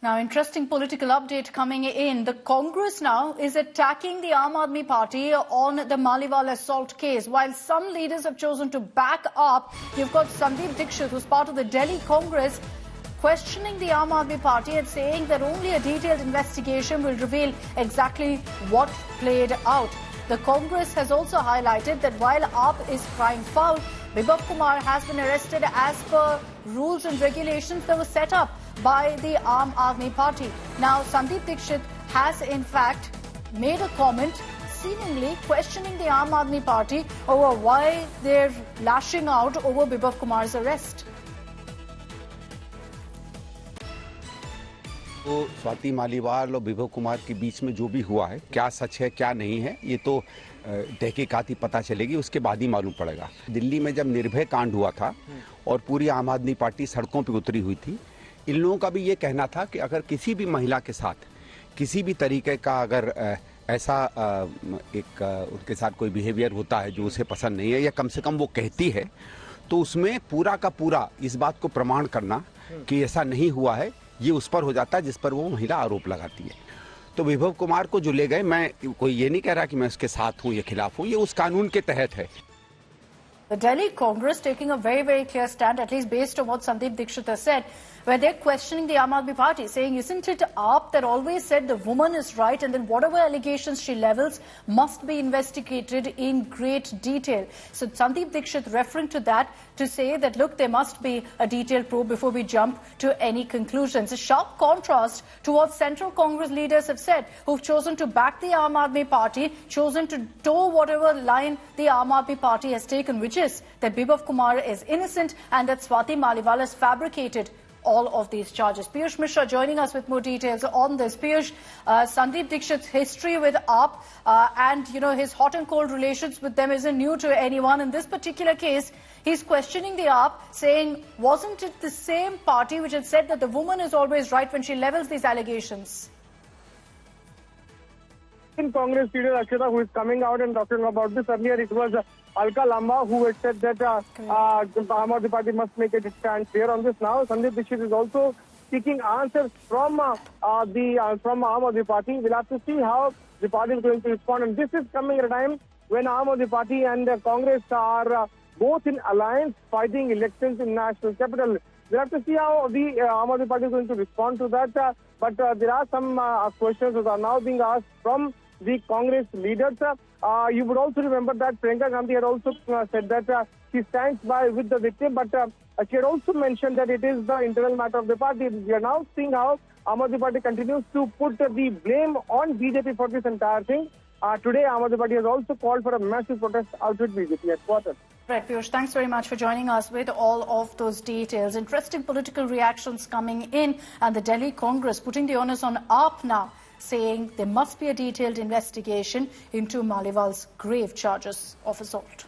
Now, interesting political update coming in. The Congress now is attacking the Aam Aadmi Party on the Maliwal assault case. While some leaders have chosen to back up, you've got Sandeep Dixit, who's part of the Delhi Congress, questioning the Aam Aadmi Party and saying that only a detailed investigation will reveal exactly what played out. The Congress has also highlighted that while AAP is crying foul, Bibhav Kumar has been arrested as per rules and regulations that were set up by the Aam Aadmi Party. Now, Sandeep Dixit has in fact made a comment seemingly questioning the Aam Aadmi Party over why they're lashing out over Bibhav Kumar's arrest. तो स्वाति मालीवाल और विभव कुमार के बीच में जो भी हुआ है, क्या सच है क्या नहीं है, ये तो तहकीकात ही पता चलेगी, उसके बाद ही मालूम पड़ेगा। दिल्ली में जब निर्भय कांड हुआ था और पूरी आम आदमी पार्टी सड़कों पर उतरी हुई थी, इन लोगों का भी ये कहना था कि अगर किसी भी महिला के साथ किसी भी तरीके का अगर ऐसा उनके साथ कोई बिहेवियर होता है जो उसे पसंद नहीं है या कम से कम वो कहती है, तो उसमें पूरा का पूरा इस बात को प्रमाण करना कि ऐसा नहीं हुआ है, ये उस पर हो जाता है जिस पर वो महिला आरोप लगाती है। तो विभव कुमार को जो ले गए, मैं कोई ये नहीं कह रहा कि मैं उसके साथ हूँ या खिलाफ हूँ, ये उस कानून के तहत है। The Delhi Congress taking a very clear stand, at least based on what Sandeep Dixit has said, where they're questioning the Aam Aadmi Party, saying, isn't it AAP that always said the woman is right and then whatever allegations she levels must be investigated in great detail? So Sandeep Dixit referring to that to say that, look, there must be a detailed probe before we jump to any conclusions. A sharp contrast to what Central Congress leaders have said, who've chosen to back the Aam Aadmi Party, chosen to toe whatever line the Aam Aadmi Party has taken, which is that Bibhav Kumar is innocent and that Swati Maliwal has fabricated all of these charges. Piyush Mishra joining us with more details on this. Piyush, Sandeep Dixit's history with AAP and, his hot and cold relations with them isn't new to anyone. In this particular case, he's questioning the AAP, saying, wasn't it the same party which had said that the woman is always right when she levels these allegations? In Congress leader Akshata, who is coming out and talking about this. Earlier it was Alka Lamba who had said that the Aam Aadmi Party must make a stand clear on this. Now Sandeep Dixit is also seeking answers from Aam Aadmi Party. We'll have to see how the party is going to respond. And this is coming at a time when Aam Aadmi Party and Congress are both in alliance fighting elections in national capital. We'll have to see how the Aam Aadmi Party is going to respond to that. But there are some questions that are now being asked from the Congress leaders. You would also remember that Priyanka Gandhi had also said that she stands by with the victim, but she had also mentioned that it is the internal matter of the party. We are now seeing how Aam Aadmi Party continues to put the blame on BJP for this entire thing. Today, Aam Aadmi Party has also called for a massive protest outside BJP headquarters. Right, Piyush, thanks very much for joining us with all of those details. Interesting political reactions coming in, and the Delhi Congress putting the onus on AAP now, saying there must be a detailed investigation into Maliwal's grave charges of assault.